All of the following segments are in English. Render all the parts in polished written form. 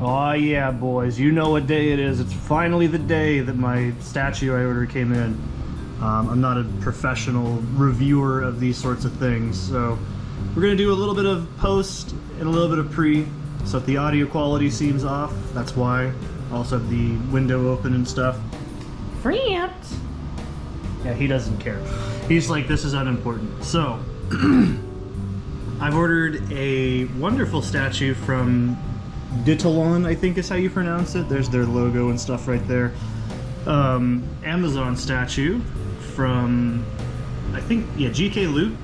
Oh yeah, boys, you know what day it is. It's finally the day that my statue I ordered came in. I'm not a professional reviewer of these sorts of things, so we're gonna do a little bit of post and a little bit of pre. So if the audio quality seems off, that's why. I also have the window open and stuff. France! Yeah, he doesn't care. He's like, this is unimportant. So, I've ordered a wonderful statue from Dtalon, I think is how you pronounce it. There's their logo and stuff right there. Amazon statue from, I think, yeah, GK Loot.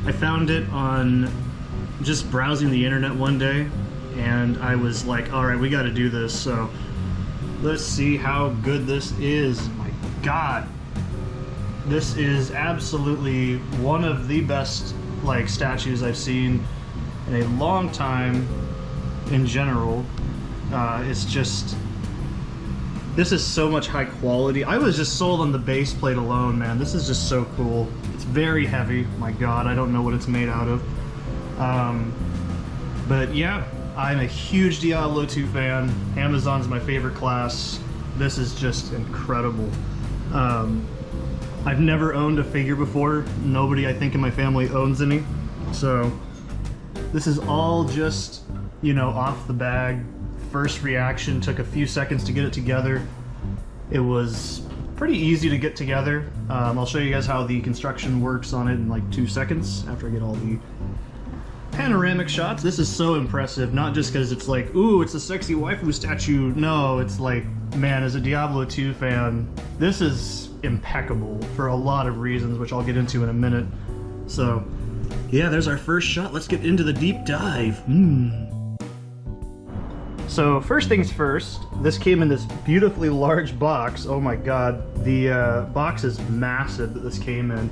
I found it on just browsing the internet one day, and I was like, alright, we gotta do this, so let's see how good this is. My god. This is absolutely one of the best, like, statues I've seen in a long time in general. It's just, this is so much high quality. I was just sold on the base plate alone, man. This is just so cool. It's very heavy. My god, I don't know what it's made out of. But yeah, I'm a huge Diablo 2 fan. Amazon's my favorite class. This is just incredible. I've never owned a figure before. Nobody, I think, in my family owns any. So this is all just, you know, off the bag. First reaction, took a few seconds to get it together. It was pretty easy to get together. I'll show you guys how the construction works on it in like 2 seconds after I get all the panoramic shots. This is so impressive, not just because it's like, ooh, it's a sexy waifu statue. No, it's like, man, as a Diablo 2 fan, this is impeccable for a lot of reasons, which I'll get into in a minute. So, yeah, there's our first shot. Let's get into the deep dive. So, first things first, this came in this beautifully large box. Oh my god, the box is massive that this came in.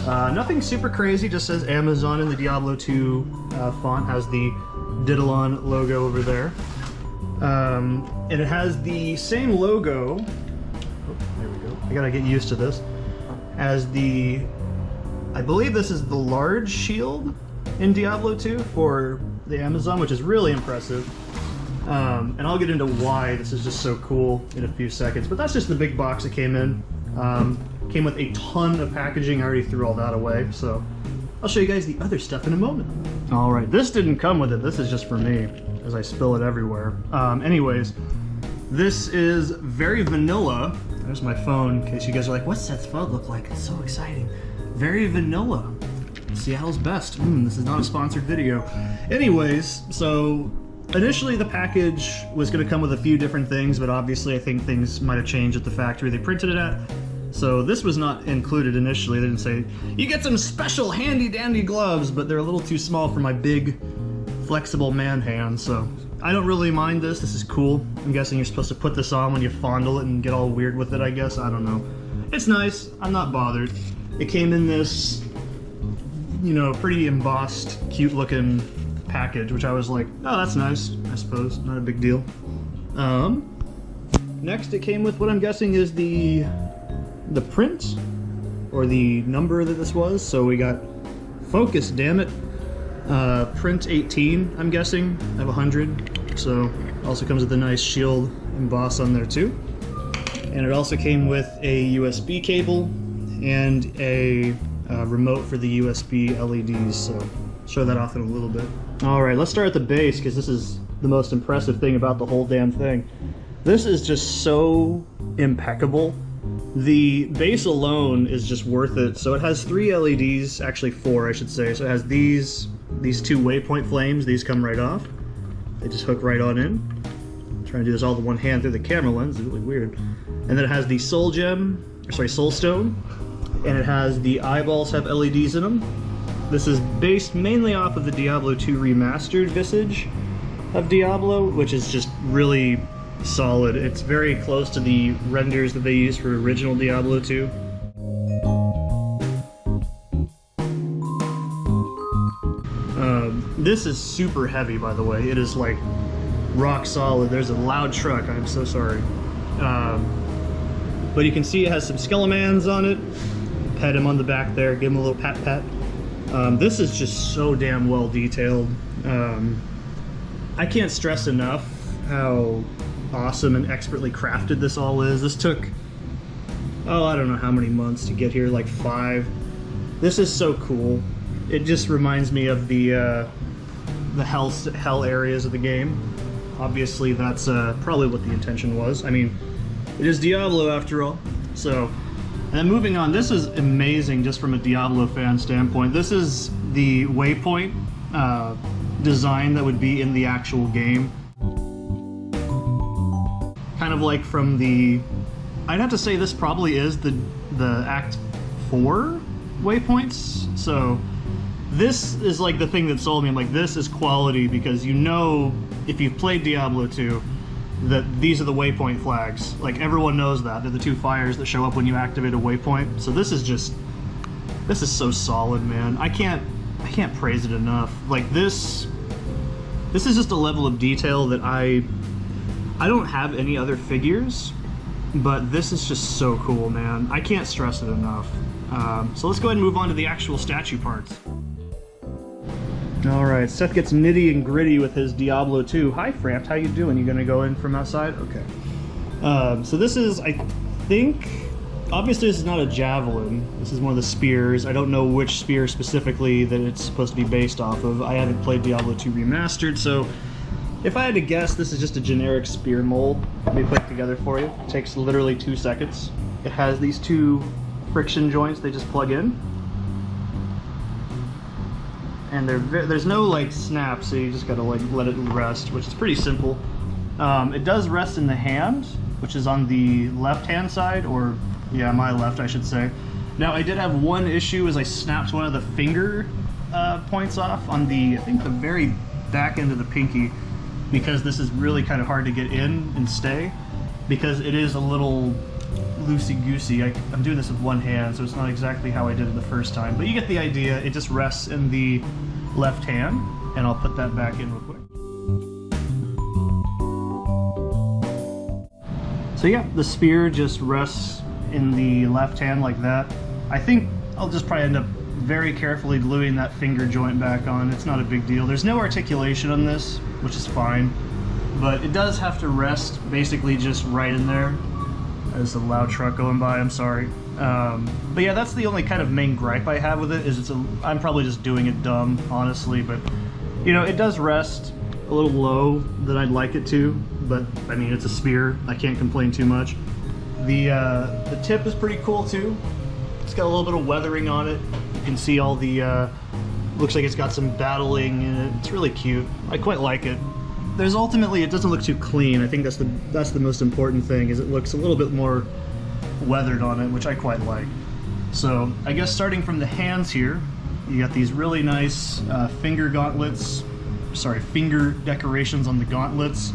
Nothing super crazy, just says Amazon in the Diablo 2 font, has the Dtalon logo over there. And it has the same logo, oh, there we go, I gotta get used to this, as the, I believe this is the large shield in Diablo 2 for the Amazon, which is really impressive. And I'll get into why this is just so cool in a few seconds, but that's just the big box it came in. Came with a ton of packaging. I already threw all that away, so I'll show you guys the other stuff in a moment. Alright, this didn't come with it. This is just for me, as I spill it everywhere. Anyways, this is very vanilla. There's my phone, in case you guys are like, what's Seth's phone look like? It's so exciting. Very vanilla. Seattle's best. This is not a sponsored video. Anyways, so initially the package was going to come with a few different things, but obviously I think things might have changed at the factory they printed it at. So this was not included initially. They didn't say, you get some special handy dandy gloves, but they're a little too small for my big flexible man hand, so I don't really mind this. This is cool. I'm guessing you're supposed to put this on when you fondle it and get all weird with it, I guess. I don't know. It's nice. I'm not bothered. It came in this, you know, pretty embossed, cute looking package, which I was like, oh, that's nice, I suppose. Not a big deal. Next it came with what I'm guessing is the print, or the number that this was. So we got focus, damn it. Print 18, I'm guessing. I have 100. So also comes with a nice shield emboss on there too. And it also came with a USB cable and a remote for the USB LEDs. So show that off in a little bit. Alright, let's start at the base, because this is the most impressive thing about the whole damn thing. This is just so impeccable. The base alone is just worth it. So it has 3 LEDs, actually 4 I should say. So it has these 2 waypoint flames. These come right off. They just hook right on in. I'm trying to do this all with one hand through the camera lens. It's really weird. And then it has the soul gem, or sorry, soul stone. And it has the eyeballs have LEDs in them. This is based mainly off of the Diablo 2 remastered visage of Diablo, which is just really solid. It's very close to the renders that they used for original Diablo 2. This is super heavy, by the way. It is like rock solid. There's a loud truck. I'm so sorry. But you can see it has some skelemans on it. Pet him on the back there. Give him a little pat pat. This is just so damn well detailed. I can't stress enough how awesome and expertly crafted this all is. This took, oh, I don't know how many months to get here, like 5. This is so cool. It just reminds me of the hell areas of the game. Obviously, that's probably what the intention was. I mean, it is Diablo after all. So, and then moving on, this is amazing just from a Diablo fan standpoint. This is the waypoint design that would be in the actual game. Kind of like from the, I'd have to say this probably is the Act 4 waypoints. So this is like the thing that sold me. I'm like, this is quality, because you know, if you've played Diablo 2, that these are the waypoint flags. Like, everyone knows that. They're the 2 fires that show up when you activate a waypoint. So this is just, this is so solid, man. I can't praise it enough. Like, this is just a level of detail that I don't have any other figures, but this is just so cool, man. I can't stress it enough. So let's go ahead and move on to the actual statue parts. All right, Seth gets nitty and gritty with his Diablo 2. Hi, Frampt, how you doing? You gonna go in from outside? Okay. So this is, I think, obviously this is not a javelin. This is one of the spears. I don't know which spear specifically that it's supposed to be based off of. I haven't played Diablo 2 Remastered, so if I had to guess, this is just a generic spear mold. Let me put it together for you. It takes literally 2 seconds. It has these 2 friction joints they just plug in. And there's no like snap, so you just gotta like let it rest, which is pretty simple. It does rest in the hand, which is on the left-hand side, or yeah, my left, I should say. Now, I did have one issue, is I snapped one of the finger points off on the, I think the very back end of the pinky, because this is really kind of hard to get in and stay, because it is a little loosey-goosey. I'm doing this with one hand, so it's not exactly how I did it the first time, but you get the idea. It just rests in the left hand, and I'll put that back in real quick. So yeah, the spear just rests in the left hand like that. I think I'll just probably end up very carefully gluing that finger joint back on. It's not a big deal. There's no articulation on this, which is fine, but it does have to rest basically just right in there. There's a loud truck going by, I'm sorry. But yeah, that's the only kind of main gripe I have with it, is I'm probably just doing it dumb, honestly, but you know, it does rest a little low than I'd like it to, but I mean, it's a spear. I can't complain too much. The tip is pretty cool too. It's got a little bit of weathering on it. You can see all the, looks like it's got some battling in it. It's really cute. I quite like it. There's ultimately, it doesn't look too clean. I think that's the most important thing, is it looks a little bit more weathered on it, which I quite like. So I guess starting from the hands here, you got these really nice finger decorations on the gauntlets.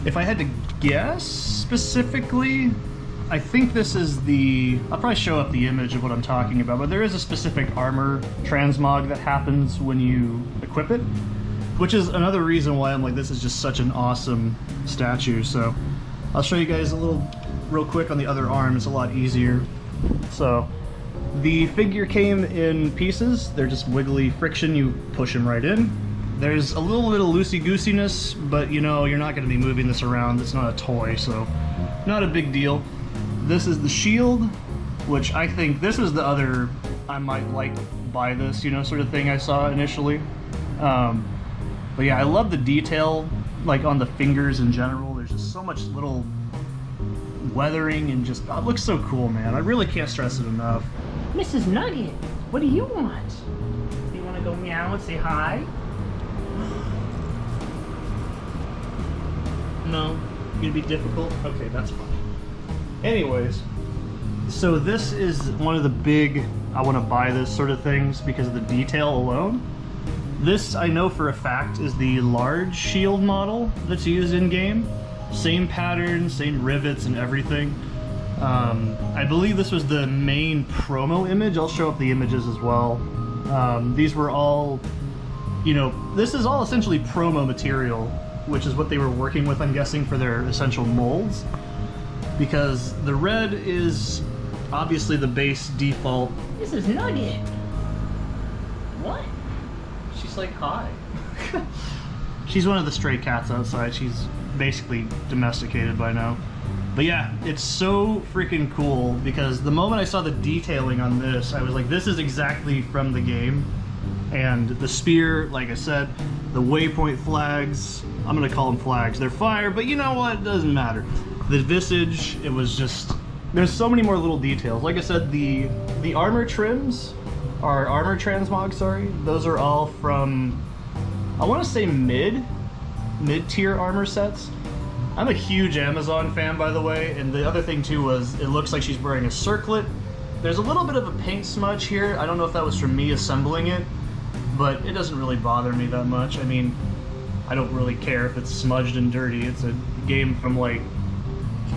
If I had to guess specifically, I think this is I'll probably show up the image of what I'm talking about, but there is a specific armor transmog that happens when you equip it, which is another reason why I'm like, this is just such an awesome statue. So I'll show you guys a little real quick on the other arm. It's a lot easier. So the figure came in pieces. They're just wiggly friction. You push them right in. There's a little bit of loosey-goosiness, but you know, you're not going to be moving this around. It's not a toy, so not a big deal. This is the shield, which I think this is the other I might like buy this, you know, sort of thing I saw initially. But yeah, I love the detail, like on the fingers in general. There's just so much little weathering and just, oh, it looks so cool, man. I really can't stress it enough. Mrs. Nugget, what do you want? Do you want to go meow and say hi? No? Gonna be difficult? Okay, that's fine. Anyways, so this is one of the big, I want to buy this sort of things because of the detail alone. This, I know for a fact, is the large shield model that's used in-game. Same pattern, same rivets and everything. I believe this was the main promo image. I'll show up the images as well. These were all, you know, this is all essentially promo material, which is what they were working with, I'm guessing, for their essential molds. Because the red is obviously the base default. This is Nugget. What? She's like, hi. she's one of the stray cats outside. She's basically domesticated by now. But yeah, it's so freaking cool because the moment I saw the detailing on this, I was like, this is exactly from the game. And the spear, like I said, the waypoint flags, I'm gonna call them flags. They're fire, but you know what? It doesn't matter. The visage, it was just, there's so many more little details. Like I said, the armor trims, or armor transmog, sorry, those are all from, I wanna say mid-tier armor sets. I'm a huge Amazon fan, by the way, and the other thing too was it looks like she's wearing a circlet. There's a little bit of a paint smudge here. I don't know if that was from me assembling it, but it doesn't really bother me that much. I mean, I don't really care if it's smudged and dirty. It's a game from like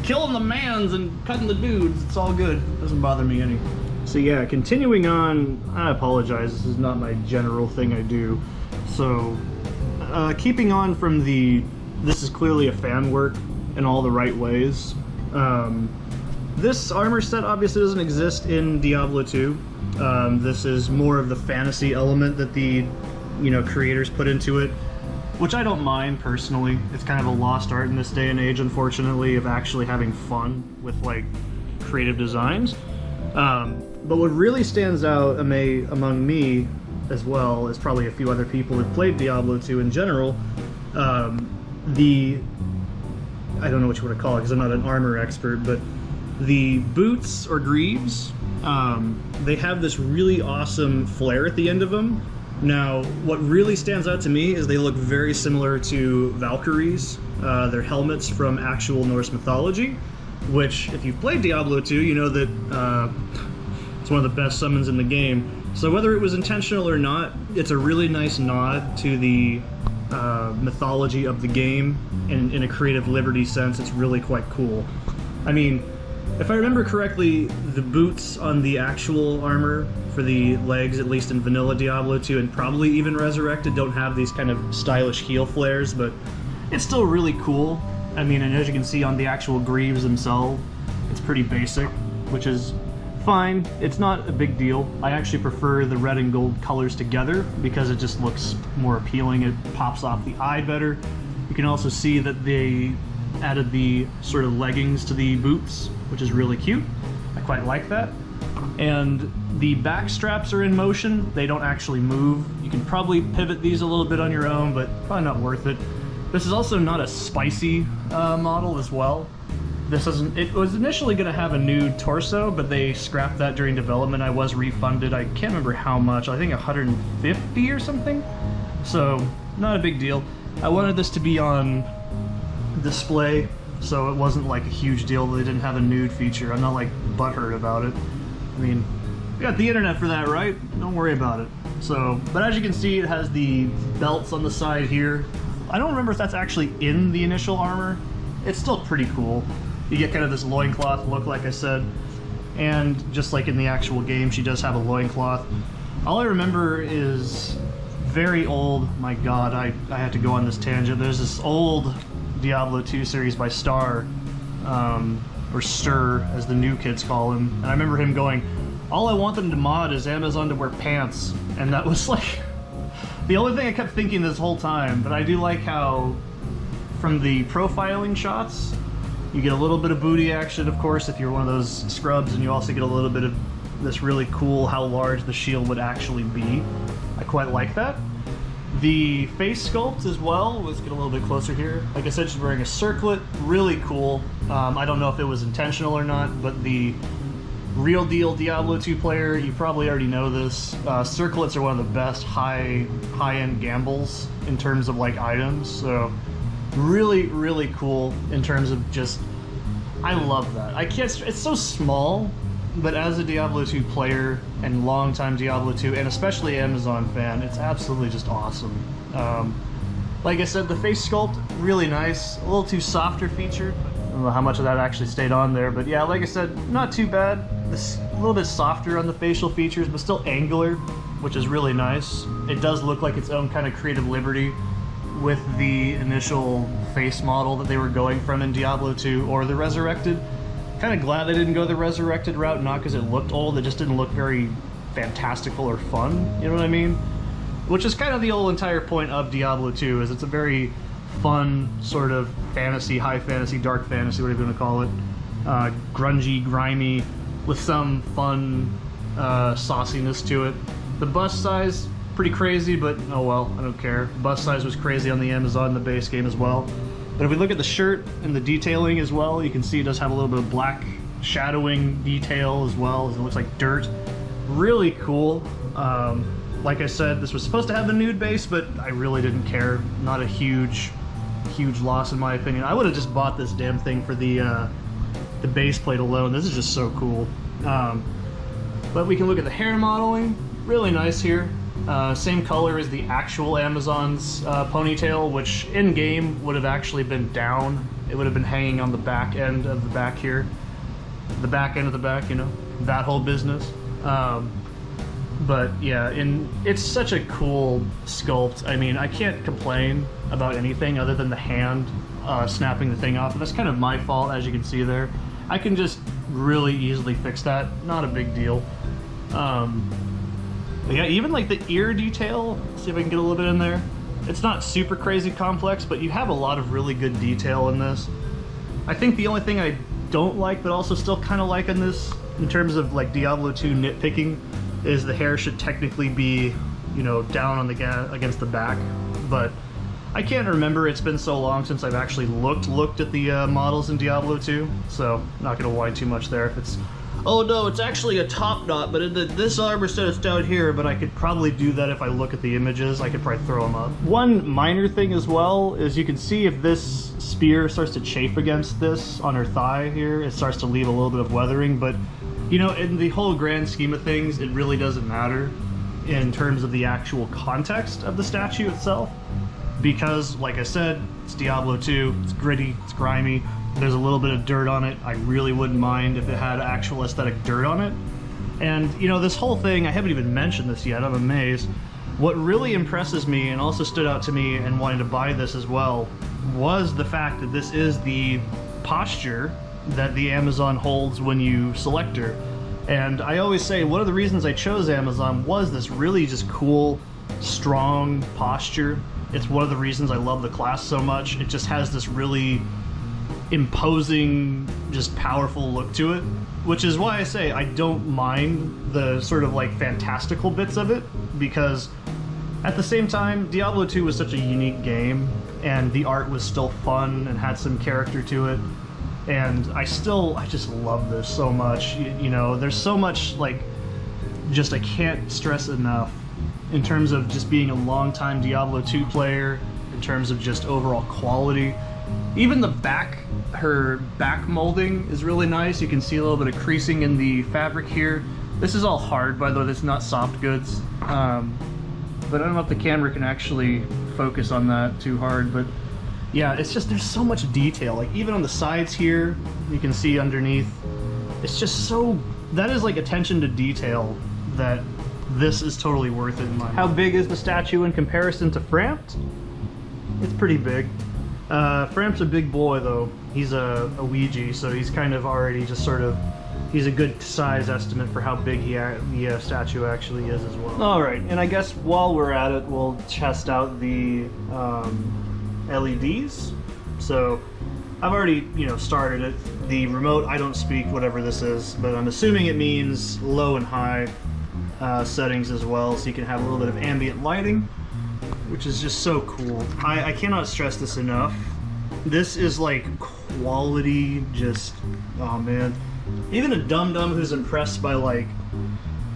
killing the mans and cutting the dudes. It's all good. It doesn't bother me any. So yeah, continuing on, I apologize. This is not my general thing I do. So keeping on from this is clearly a fan work in all the right ways. This armor set obviously doesn't exist in Diablo 2. This is more of the fantasy element that the creators put into it, which I don't mind personally. It's kind of a lost art in this day and age, unfortunately, of actually having fun with like creative designs. But what really stands out among me, as well as probably a few other people who've played Diablo 2 in general, I don't know what you want to call it because I'm not an armor expert, but the boots or greaves, they have this really awesome flare at the end of them. Now, what really stands out to me is they look very similar to Valkyries. They're helmets from actual Norse mythology, which, if you've played Diablo 2, you know that it's one of the best summons in the game. So whether it was intentional or not, it's a really nice nod to the mythology of the game, and in a creative liberty sense, it's really quite cool. I mean, if I remember correctly, the boots on the actual armor for the legs, at least in vanilla Diablo 2 and probably even Resurrected, don't have these kind of stylish heel flares, but it's still really cool. I mean, and as you can see on the actual greaves themselves, it's pretty basic, which is fine. It's not a big deal. I actually prefer the red and gold colors together because it just looks more appealing. It pops off the eye better. You can also see that they added the sort of leggings to the boots, which is really cute. I quite like that. And the back straps are in motion. They don't actually move. You can probably pivot these a little bit on your own, but probably not worth it. This is also not a spicy model as well. It was initially going to have a nude torso, but they scrapped that during development. I was refunded. I can't remember how much. I think 150 or something. So not a big deal. I wanted this to be on display, so it wasn't like a huge deal that they didn't have a nude feature. I'm not like butthurt about it. I mean, we got the internet for that, right? Don't worry about it. So, but as you can see, it has the belts on the side here. I don't remember if that's actually in the initial armor. It's still pretty cool. You get kind of this loincloth look, like I said, and just like in the actual game, she does have a loincloth. All I remember is very old, my god, I had to go on this tangent. There's this old Diablo 2 series by Star, or Stir, as the new kids call him, and I remember him going, all I want them to mod is Amazon to wear pants, and that was like the only thing I kept thinking this whole time. But I do like how from the profiling shots, you get a little bit of booty action, of course, if you're one of those scrubs, and you also get a little bit of this really cool how large the shield would actually be. I quite like that. The face sculpt as well, let's get a little bit closer here. Like I said, she's wearing a circlet, really cool. I don't know if it was intentional or not, but the real deal Diablo 2 player, you probably already know this. Circlets are one of the best high-end gambles in terms of like items, so really, really cool in terms of just, I love that. I can't, it's so small, but as a Diablo 2 player and longtime Diablo 2 and especially Amazon fan, it's absolutely just awesome. Like I said, the face sculpt, really nice. A little too softer featured. I don't know how much of that actually stayed on there, but yeah, like I said, not too bad. This a little bit softer on the facial features, but still angular, which is really nice. It does look like its own kind of creative liberty with the initial face model that they were going from in Diablo 2 or the Resurrected. Kind of glad they didn't go the Resurrected route, not because it looked old, it just didn't look very fantastical or fun, you know what I mean? which is kind of the whole entire point of Diablo 2, is it's a very fun sort of fantasy, high fantasy, dark fantasy, whatever you want to call it. Grungy, grimy, with some fun sauciness to it. The bust size, pretty crazy, but oh well, I don't care. The bust size was crazy on the Amazon, the base game as well. But if we look at the shirt and the detailing as well, you can see it does have a little bit of black shadowing detail as well, as it looks like dirt. Really cool. Like I said, this was supposed to have a nude base, but I really didn't care. Not a huge loss in my opinion. I would have just bought this damn thing for the base plate alone. This is just so cool. But we can look at the hair modeling. Really nice here. Same color as the actual Amazon's ponytail, which in-game would have actually been down. It would have been hanging on the back end of the back here. The back end of the back, you know, that whole business. But yeah, it's such a cool sculpt. I mean, I can't complain about anything other than the hand snapping the thing off. And that's kind of my fault, as you can see there. I can just really easily fix that. Not a big deal. Yeah, even like the ear detail, see if I can get a little bit in there. It's not super crazy complex, but you have a lot of really good detail in this. I think the only thing I don't like, but also still kind of like in this, in terms of like Diablo 2 nitpicking, is the hair should technically be, you know, down on the against the back. But I can't remember, it's been so long since I've actually looked at the models in Diablo 2, so I'm not gonna whine too much there if it's, oh no, it's actually a top knot, but this armor said it's down here, but I could probably do that if I look at the images. I could probably throw them up. One minor thing as well is you can see if this spear starts to chafe against this on her thigh here, it starts to leave a little bit of weathering, but you know, in the whole grand scheme of things, it really doesn't matter in terms of the actual context of the statue itself, because like I said, it's Diablo 2, it's gritty, it's grimy, there's a little bit of dirt on it. I really wouldn't mind if it had actual aesthetic dirt on it. And you know, this whole thing, I haven't even mentioned this yet, I'm amazed. What really impresses me and also stood out to me and wanting to buy this as well was the fact that this is the posture that the Amazon holds when you select her. And I always say one of the reasons I chose Amazon was this really just cool, strong posture. It's one of the reasons I love the class so much. It just has this really imposing, just powerful look to it, which is why I say I don't mind the sort of like fantastical bits of it, because at the same time, Diablo 2 was such a unique game, and the art was still fun and had some character to it. And I just love this so much. You know, there's so much, like, just I can't stress enough in terms of just being a long-time Diablo 2 player, in terms of just overall quality. Even the back, her back molding is really nice. You can see a little bit of creasing in the fabric here. This is all hard, by the way, this is not soft goods. But I don't know if the camera can actually focus on that too hard, but yeah, it's just, there's so much detail. Like even on the sides here, you can see underneath, it's just so, that is like attention to detail that this is totally worth it in my mind. How big is the statue in comparison to Frampt? It's pretty big. Frampt's a big boy though. He's a Ouija, so he's kind of already just sort of, he's a good size estimate for how big the statue actually is as well. Alright, and I guess while we're at it, we'll test out the LEDs. So I've already, you know, started it. The remote, I don't speak whatever this is, but I'm assuming it means low and high settings as well, so you can have a little bit of ambient lighting, which is just so cool. I cannot stress this enough. This is like quality, just, oh man. Even a dum-dum who's impressed by like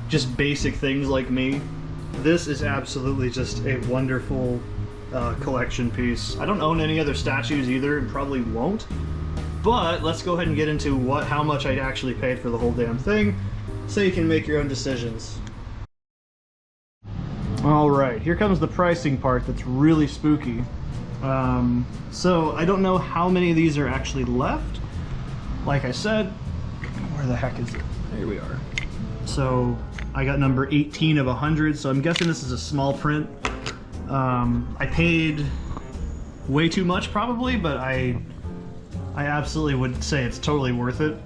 just basic things like me, this is absolutely just a wonderful collection piece. I don't own any other statues either, and probably won't. But let's go ahead and get into how much I actually paid for the whole damn thing, so you can make your own decisions. Alright, here comes the pricing part that's really spooky. So I don't know how many of these are actually left. Like I said, where the heck is it? Here we are. So I got number 18 of 100, so I'm guessing this is a small print. I paid way too much probably, but I absolutely would say it's totally worth it.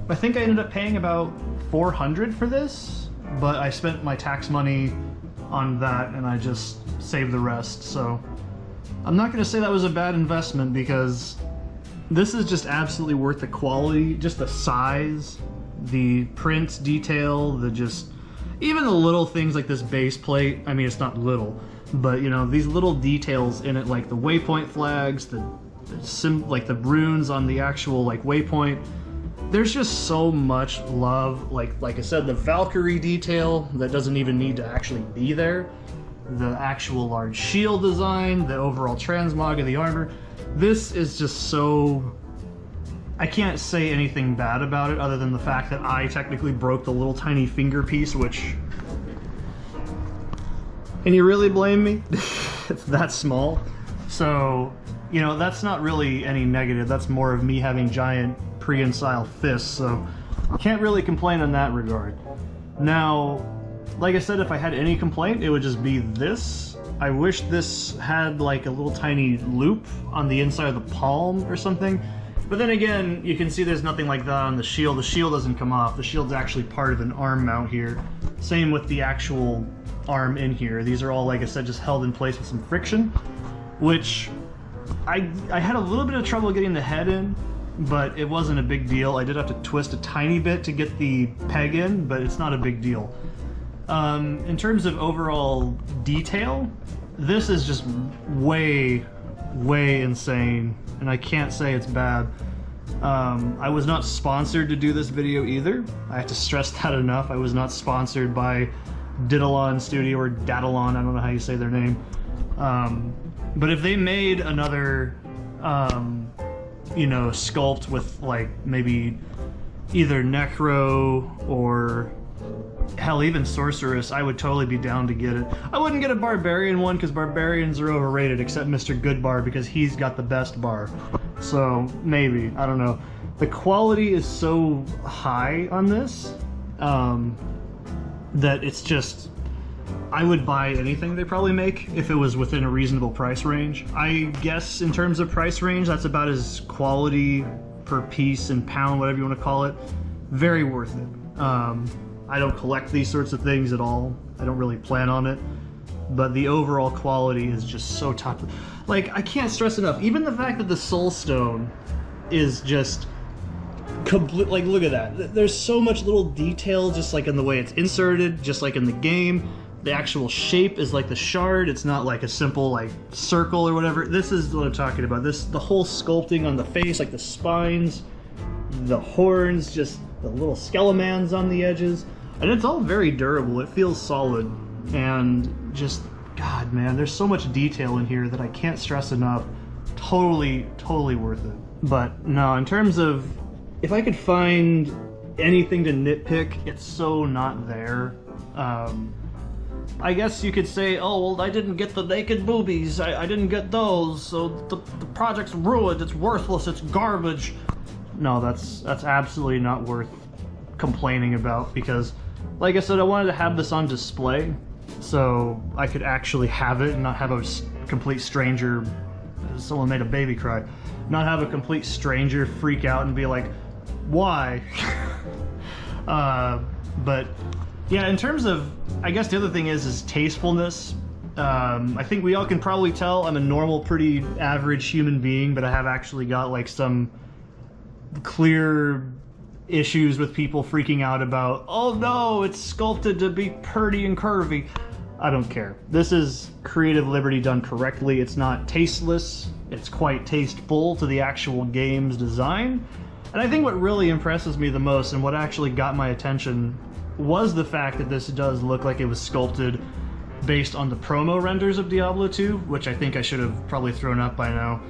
I think I ended up paying about $400 for this, but I spent my tax money on that, and I just saved the rest. So I'm not going to say that was a bad investment, because this is just absolutely worth the quality, just the size, the print detail, even the little things like this base plate. I mean, it's not little, but you know, these little details in it, like the waypoint flags, like the runes on the actual like waypoint. There's just so much love. Like I said, the Valkyrie detail that doesn't even need to actually be there, the actual large shield design, the overall transmog of the armor. This is just so... I can't say anything bad about it other than the fact that I technically broke the little tiny finger piece, which... Can you really blame me? It's that small. So, you know, that's not really any negative. That's more of me having giant prehensile fists, so can't really complain in that regard. Now, like I said, if I had any complaint, it would just be this. I wish this had like a little tiny loop on the inside of the palm or something. But then again, you can see there's nothing like that on the shield. The shield doesn't come off. The shield's actually part of an arm mount here. Same with the actual arm in here. These are all, like I said, just held in place with some friction, which I had a little bit of trouble getting the head in, but it wasn't a big deal. I did have to twist a tiny bit to get the peg in, but it's not a big deal. In terms of overall detail, this is just way insane, and I can't say it's bad. I was not sponsored to do this video either. I have to stress that enough. I was not sponsored by Dtalon Studio or Dtalon, I don't know how you say their name. But if they made another, you know, sculpt with like maybe either Necro or hell, even Sorceress, I would totally be down to get it. I wouldn't get a Barbarian one because Barbarians are overrated, except Mr. Goodbar because he's got the best bar. So maybe, I don't know. The quality is so high on this that it's just, I would buy anything they probably make if it was within a reasonable price range. I guess in terms of price range, that's about as quality per piece and pound, whatever you want to call it, very worth it. I don't collect these sorts of things at all. I don't really plan on it, but the overall quality is just so top. Like, I can't stress enough, even the fact that the Soul Stone is just complete. Like, look at that. There's so much little detail, just like in the way it's inserted, just like in the game. The actual shape is like the shard. It's not like a simple like circle or whatever. This is what I'm talking about. The whole sculpting on the face, like the spines, the horns, just the little skelemans on the edges, and it's all very durable. It feels solid, and just, God, man, there's so much detail in here that I can't stress enough. Totally worth it. But no, in terms of, if I could find anything to nitpick, it's so not there. I guess you could say, oh, well, I didn't get the naked boobies. I didn't get those, so the project's ruined. It's worthless. It's garbage. No, that's absolutely not worth complaining about, because, like I said, I wanted to have this on display so I could actually have it and not have a complete stranger, someone made a baby cry, not have a complete stranger freak out and be like, why? But yeah, in terms of, I guess the other thing is tastefulness. I think we all can probably tell I'm a normal, pretty average human being, but I have actually got like some clear issues with people freaking out about, oh no, it's sculpted to be pretty and curvy. I don't care. This is creative liberty done correctly. It's not tasteless. It's quite tasteful to the actual game's design. And I think what really impresses me the most and what actually got my attention was the fact that this does look like it was sculpted based on the promo renders of Diablo 2, which I think I should have probably thrown up by now.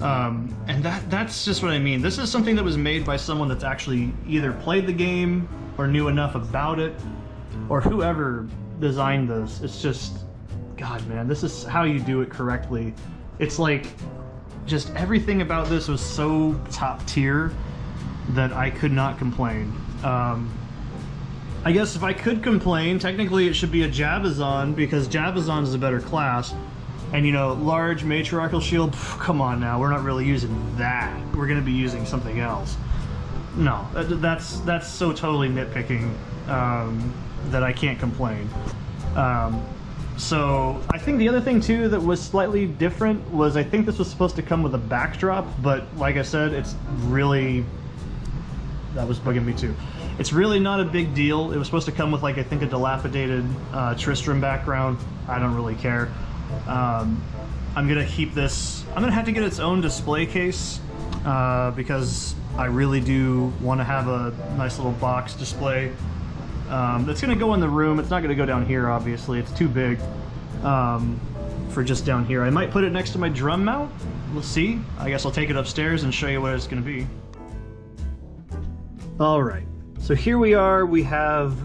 And that's just what I mean. This is something that was made by someone that's actually either played the game or knew enough about it, or whoever designed this. It's just, God, man, this is how you do it correctly. It's like, just everything about this was so top tier that I could not complain. I guess if I could complain, technically it should be a Jabazon, because Jabazon is a better class. And, you know, large matriarchal shield, come on now, we're not really using that. We're going to be using something else. No, that's so totally nitpicking that I can't complain. So I think the other thing too that was slightly different was I think this was supposed to come with a backdrop, but like I said, it's really, that was bugging me too. It's really not a big deal. It was supposed to come with like, I think a dilapidated Tristram background. I don't really care. I'm gonna keep this, I'm gonna have to get its own display case because I really do want to have a nice little box display. It's gonna go in the room. It's not gonna go down here, obviously. It's too big for just down here. I might put it next to my drum mount. We'll see. I guess I'll take it upstairs and show you what it's gonna be. All right, so here we are. We have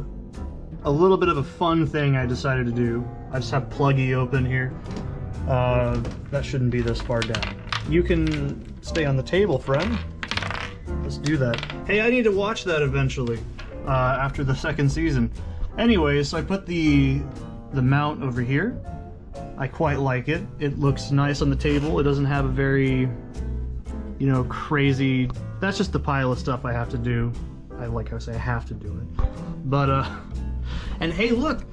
a little bit of a fun thing I decided to do. I just have Pluggy open here. That shouldn't be this far down. You can stay on the table, friend. Let's do that. Hey, I need to watch that eventually. After the second season. Anyways, so I put the mount over here. I quite like it. It looks nice on the table. It doesn't have a very, you know, crazy... That's just the pile of stuff I have to do. I like how I say I have to do it. But, and hey, look!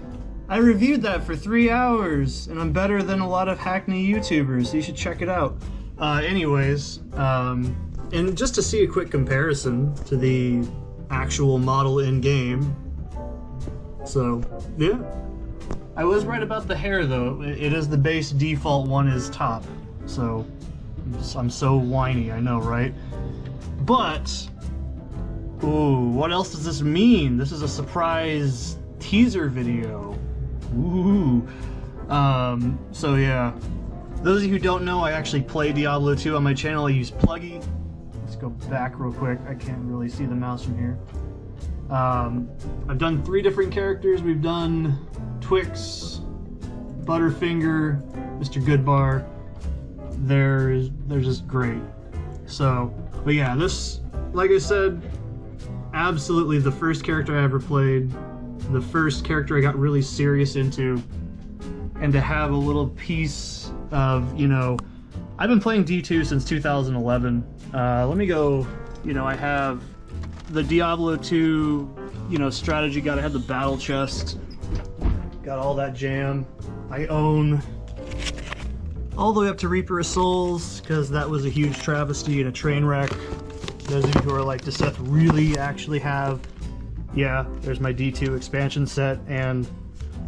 I reviewed that for 3 hours, and I'm better than a lot of Hackney YouTubers, so you should check it out. Anyways, and just to see a quick comparison to the actual model in game. So yeah, I was right about the hair though. It is the base default one is top. So I'm so whiny, I know, right? But ooh, what else does this mean? This is a surprise teaser video. Ooh. So yeah, those of you who don't know, I actually play Diablo 2 on my channel. I use Pluggy. Let's go back real quick. I can't really see the mouse from here. I've done 3 different characters. We've done Twix, Butterfinger, Mr. Goodbar. They're just great. So, but yeah, this, like I said, absolutely the first character I ever played, the first character I got really serious into, and to have a little piece of, you know, I've been playing D2 since 2011. Let me go, you know, I have the Diablo 2, you know, strategy guide. I have the battle chest. Got all that jam. I own all the way up to Reaper of Souls, because that was a huge travesty and a train wreck. Those of you who are like, does Seth really actually have... Yeah, there's my D2 expansion set, and...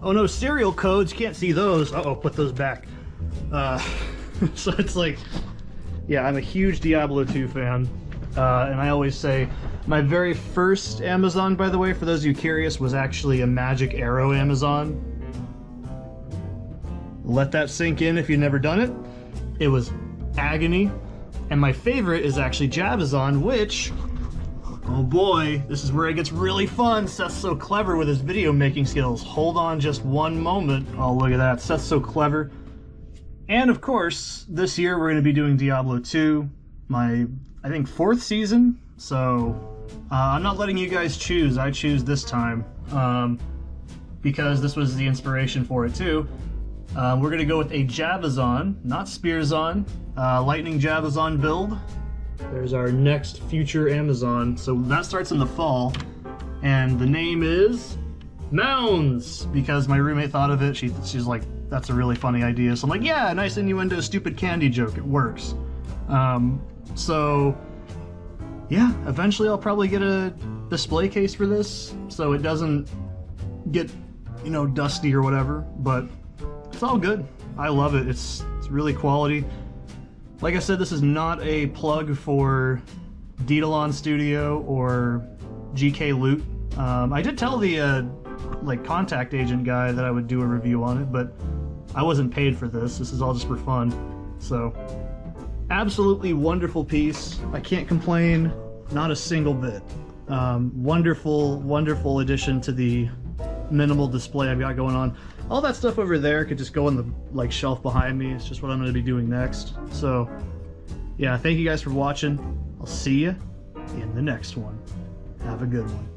Oh no, serial codes, you can't see those. Uh-oh, put those back. So it's like... Yeah, I'm a huge Diablo 2 fan, and I always say my very first Amazon, by the way, for those of you curious, was actually a Magic Arrow Amazon. Let that sink in if you've never done it. It was agony, and my favorite is actually Jabazon, which, oh boy, this is where it gets really fun. Seth's so clever with his video making skills. Hold on just one moment. Oh, look at that. Seth's so clever. And of course, this year we're going to be doing Diablo 2, my, I think, 4th season. So I'm not letting you guys choose. I choose this time because this was the inspiration for it too. We're going to go with a Jabazon, not Spearzon, Lightning Jabazon build. There's our next future Amazon. So that starts in the fall, and the name is Mounds, because my roommate thought of it. She's like, that's a really funny idea. So I'm like, yeah, nice innuendo, stupid candy joke. It works. So yeah, eventually I'll probably get a display case for this, so it doesn't get, you know, dusty or whatever, but it's all good. I love it. It's really quality. Like I said, this is not a plug for Dtalon Studio or GK Loot. I did tell the like contact agent guy that I would do a review on it, but I wasn't paid for this. This is all just for fun. So absolutely wonderful piece. I can't complain, not a single bit. Wonderful, wonderful addition to the minimal display I've got going on. All that stuff over there could just go in the like shelf behind me. It's just what I'm going to be doing next. So yeah, thank you guys for watching. I'll see you in the next one. Have a good one.